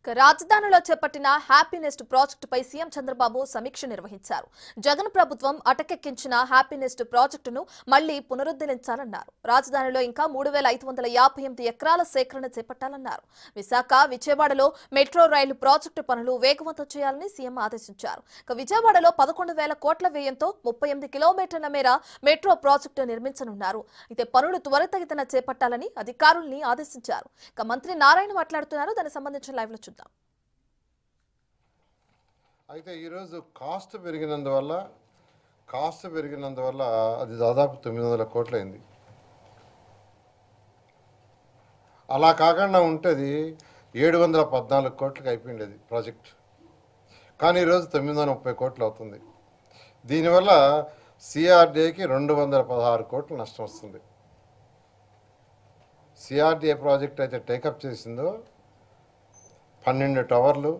రాజధానిలో చేపట్టిన హ్యాపీనెస్ట్ ప్రాజెక్టుపై సీఎం చంద్రబాబు సమీక్ష నిర్వహించారు. జగన్ ప్రభుత్వం అటకెక్కించిన హ్యాపీనెస్ట్ ప్రాజెక్టును మళ్లీ పునరుద్ధరించాలన్నారు. రాజధానిలో ఇంకా 3558 ఎకరాల సేకరణ చేపట్టాలన్నారు. విశాఖ, విజయవాడలో మెట్రో రైలు ప్రాజెక్టు పనులు వేగవంతం చేయాలని సీఎం ఆదేశించారు. విజయవాడలో 11,000 కోట్ల వ్యయంతో 38 కిలోమీటర్ల మేర మెట్రో ప్రాజెక్టు నిర్మించనున్నారు. అయితే పనులు త్వరితగతిన చేపట్టాలని అధికారుల్ని ఆదేశించారు. మంత్రి నారాయణ మాట్లాడుతున్నారు. దానికి సంబంధించిన లైవ్ లో చూద్దాం. అయితే ఈరోజు కాస్ట్ పెరిగినందువల్ల అది దాదాపు 900 కోట్లయింది. అలా కాకుండా ఉంటుంది 714 కోట్లకి అయిపోయింది ప్రాజెక్ట్. కానీ ఈరోజు 930 కోట్లు అవుతుంది. దీనివల్ల సిఆర్డీఏకి 216 కోట్లు నష్టం వస్తుంది. సిఆర్డీఏ ప్రాజెక్ట్ అయితే టేకప్ చేసిందో 12 టవర్లు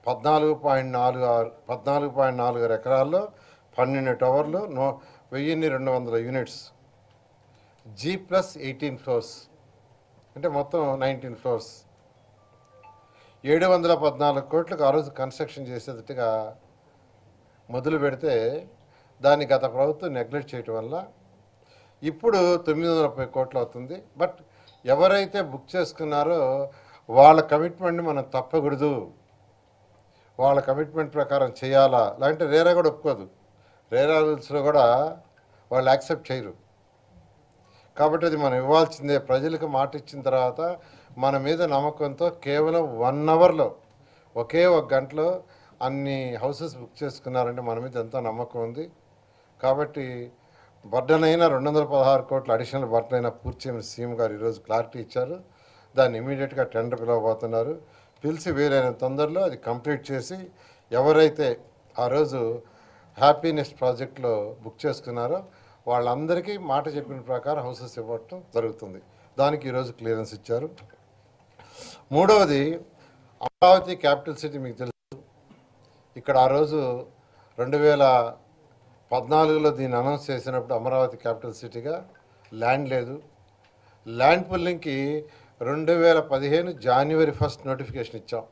14.4 ఎకరాల్లో 12 టవర్లు 1200 యూనిట్స్ G+18 ఫ్లోర్స్ అంటే మొత్తం 19 ఫ్లోర్స్ 714 కోట్లకు ఆ రోజు కన్స్ట్రక్షన్ చేసేటట్టుగా మొదలు పెడితే దాన్ని గత ప్రభుత్వం నెగ్లెక్ట్ చేయటం వల్ల ఇప్పుడు 930 కోట్లు అవుతుంది. బట్ ఎవరైతే బుక్ చేసుకున్నారో వాళ్ళ కమిట్మెంట్ని మనం తప్పకూడదు. వాళ్ళ కమిట్మెంట్ ప్రకారం చేయాలా, లేదంటే రేరా కూడా ఒప్పుకోదు. రేరా రూల్స్లో కూడా వాళ్ళు యాక్సెప్ట్ చేయరు. కాబట్టి అది మనం ఇవ్వాల్సిందే. ప్రజలకు మాట ఇచ్చిన తర్వాత మన మీద నమ్మకంతో కేవలం 1 అవర్లో ఒకే 1 గంటలో అన్ని హౌసెస్ బుక్ చేసుకున్నారంటే మన మీద ఎంతో నమ్మకం ఉంది. కాబట్టి బర్డన్ అయినా 216 కోట్ల అడిషనల్ బర్డన్ అయినా పూర్తి చేయమని సీఎం గారు ఈరోజు క్లారిటీ ఇచ్చారు. దాన్ని ఇమీడియట్గా టెండర్ పిలవబోతున్నారు. పిలిచి వీలైన తొందరలో అది కంప్లీట్ చేసి ఎవరైతే ఆ రోజు హ్యాపీనెస్ట్ ప్రాజెక్ట్లో బుక్ చేసుకున్నారో వాళ్ళందరికీ మాట చెప్పిన ప్రకారం హౌసెస్ ఇవ్వటం జరుగుతుంది. దానికి ఈరోజు క్లియరెన్స్ ఇచ్చారు. మూడవది అమరావతి క్యాపిటల్ సిటీ. మీకు తెలుసు, ఇక్కడ ఆ రోజు 2014లో దీన్ని అనౌన్స్ చేసినప్పుడు అమరావతి క్యాపిటల్ సిటీగా ల్యాండ్ లేదు. ల్యాండ్ పుల్లింగ్కి 2015 జనవరి 1 నోటిఫికేషన్ ఇచ్చాం.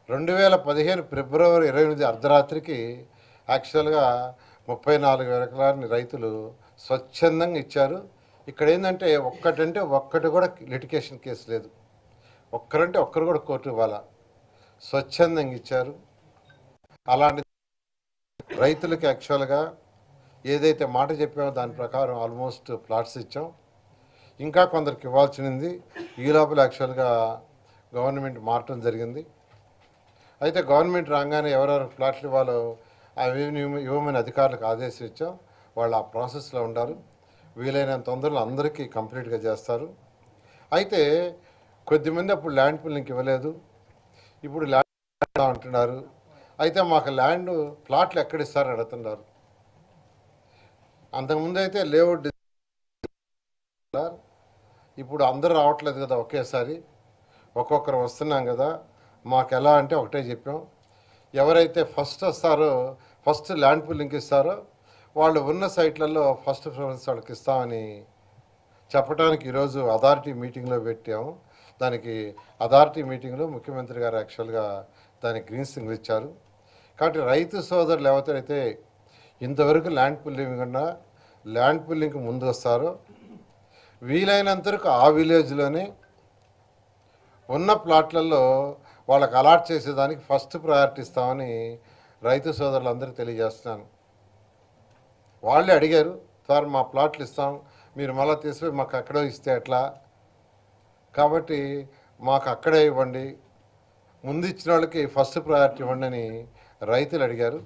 2015 ఫిబ్రవరి 28 అర్ధరాత్రికి యాక్చువల్గా 34,000 ఎకరాలని రైతులు స్వచ్ఛందంగా ఇచ్చారు. ఇక్కడ ఏంటంటే ఒక్కటి కూడా లిటిగేషన్ కేసు లేదు. ఒక్కరు కూడా కోర్టు ఇవ్వాలా, స్వచ్ఛందంగా ఇచ్చారు. అలాంటి రైతులకి యాక్చువల్గా ఏదైతే మాట చెప్పామో దాని ప్రకారం ఆల్మోస్ట్ ప్లాట్స్ ఇచ్చాం. ఇంకా కొందరికి ఇవ్వాల్సింది. ఈ లోపల యాక్చువల్గా గవర్నమెంట్ మారటం జరిగింది. అయితే గవర్నమెంట్ రాగానే ఎవరెవరు ప్లాట్లు ఇవ్వాలో అవి ఇవ్వమని అధికారులకు ఆదేశించాం. వాళ్ళు ఆ ప్రాసెస్లో ఉండారు. వీలైనంత తొందరలో అందరికీ కంప్లీట్గా చేస్తారు. అయితే కొద్దిమంది అప్పుడు ల్యాండ్ పుల్లింగ్కి ఇవ్వలేదు, ఇప్పుడు ల్యాండ్ అంటున్నారు. అయితే మాకు ల్యాండ్ ప్లాట్లు ఎక్కడ ఇస్తారని అడుగుతున్నారు. అంతకుముందు అయితే లేఅవుట్, ఇప్పుడు అందరూ రావట్లేదు కదా ఒకేసారి, ఒక్కొక్కరు వస్తున్నాం కదా. మాకు ఎలా అంటే ఒకటే చెప్పాం, ఎవరైతే ఫస్ట్ వస్తారో ఫస్ట్ ల్యాండ్ పుల్లింగ్ ఇస్తారో వాళ్ళు ఉన్న సైట్లలో ఫస్ట్ ప్రిఫరెన్స్ వాళ్ళకి ఇస్తామని చెప్పడానికి ఈరోజు అథారిటీ మీటింగ్లో పెట్టాము. దానికి అథారిటీ మీటింగ్లో ముఖ్యమంత్రి గారు యాక్చువల్గా దానికి గ్రీన్ సిగ్నల్ ఇచ్చారు. కాబట్టి రైతు సోదరులు ఎవరైతే ఇంతవరకు ల్యాండ్ పుల్లింగ్కి ముందు వస్తారో వీలైనంత వరకు ఆ విలేజ్లోనే ఉన్న ప్లాట్లలో వాళ్ళకి అలాట్ చేసేదానికి ఫస్ట్ ప్రయారిటీ ఇస్తామని రైతు సోదరులందరికీ తెలియజేస్తున్నాను. వాళ్ళే అడిగారు, సార్ మా ప్లాట్లు ఇస్తాం, మీరు మళ్ళీ తీసుకుని మాకు అక్కడే ఇస్తే ఎట్లా, కాబట్టి మాకు అక్కడే ఇవ్వండి, ముందు ఇచ్చిన వాళ్ళకి ఫస్ట్ ప్రయారిటీ ఇవ్వండి అని రైతులు అడిగారు.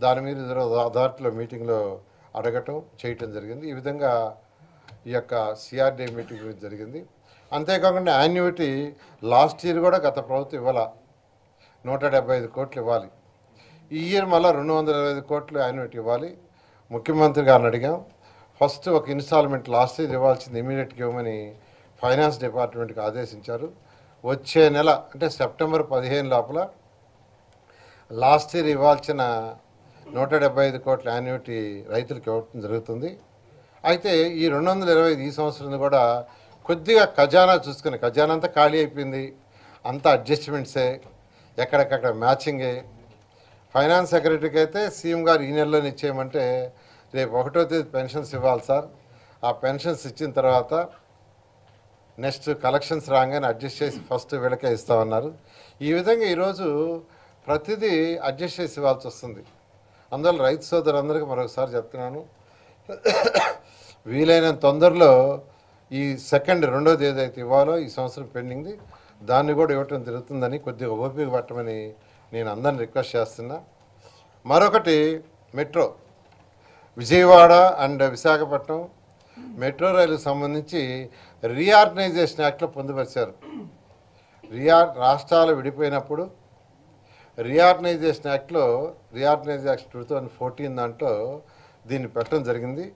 దాని మీద అథారిటీలో మీటింగ్లో అడగటం చేయటం జరిగింది. ఈ విధంగా ఈ యొక్క సిఆర్డీఏ మీటింగ్ గురించి జరిగింది. అంతేకాకుండా యాన్యుటీ లాస్ట్ ఇయర్ కూడా గత ప్రభుత్వం ఇవ్వాల 175 కోట్లు ఇవ్వాలి. ఈ ఇయర్ మళ్ళీ 225 కోట్లు యాన్యుటీ ఇవ్వాలి. ముఖ్యమంత్రి గారిని అడిగాం. ఫస్ట్ ఒక ఇన్స్టాల్మెంట్ లాస్ట్ ఇయర్ ఇవ్వాల్సింది ఇమీడియట్గా ఇవ్వమని ఫైనాన్స్ డిపార్ట్మెంట్కి ఆదేశించారు. వచ్చే నెల అంటే సెప్టెంబర్ 15 లోపల లాస్ట్ ఇయర్ ఇవ్వాల్సిన 175 కోట్ల యాన్యుటీ రైతులకు ఇవ్వడం జరుగుతుంది. అయితే ఈ 225 ఈ సంవత్సరం కూడా కొద్దిగా ఖజానా చూసుకుని, ఖజానా అంతా ఖాళీ అయిపోయింది, అంతా అడ్జస్ట్మెంట్సే, ఎక్కడికక్కడ మ్యాచింగే. ఫైనాన్స్ సెక్రటరీకి అయితే సీఎం గారు ఈ నెలలోనే ఇచ్చేయమంటే రేపు 1వ తేదీ పెన్షన్స్ ఇవ్వాలి సార్. ఆ పెన్షన్స్ ఇచ్చిన తర్వాత నెక్స్ట్ కలెక్షన్స్ రాగానే అడ్జస్ట్ చేసి ఫస్ట్ వీళ్ళకే ఇస్తామన్నారు. ఈ విధంగా ఈరోజు ప్రతిదీ అడ్జస్ట్ చేసి ఇవ్వాల్సి వస్తుంది. అందువల్ల రైతు సోదరులందరికీ మరొకసారి చెప్తున్నాను, వీలైనంత తొందరలో ఈ రెండోది ఏదైతే ఇవ్వాలో ఈ సంవత్సరం పెండింగ్ది దాన్ని కూడా ఇవ్వటం జరుగుతుందని కొద్దిగా ఓపిక పట్టమని నేను అందరిని రిక్వెస్ట్ చేస్తున్నా. మరొకటి metro Vijayawada and Visakhapatnam metro రైలుకు సంబంధించి రీఆర్గనైజేషన్ యాక్ట్లో పొందుపరిచారు. రాష్ట్రాలు విడిపోయినప్పుడు రీఆర్గనైజేషన్ యాక్ట్లో రీఆర్గనైజేషన్ 2014 దాంట్లో దీన్ని పెట్టడం జరిగింది.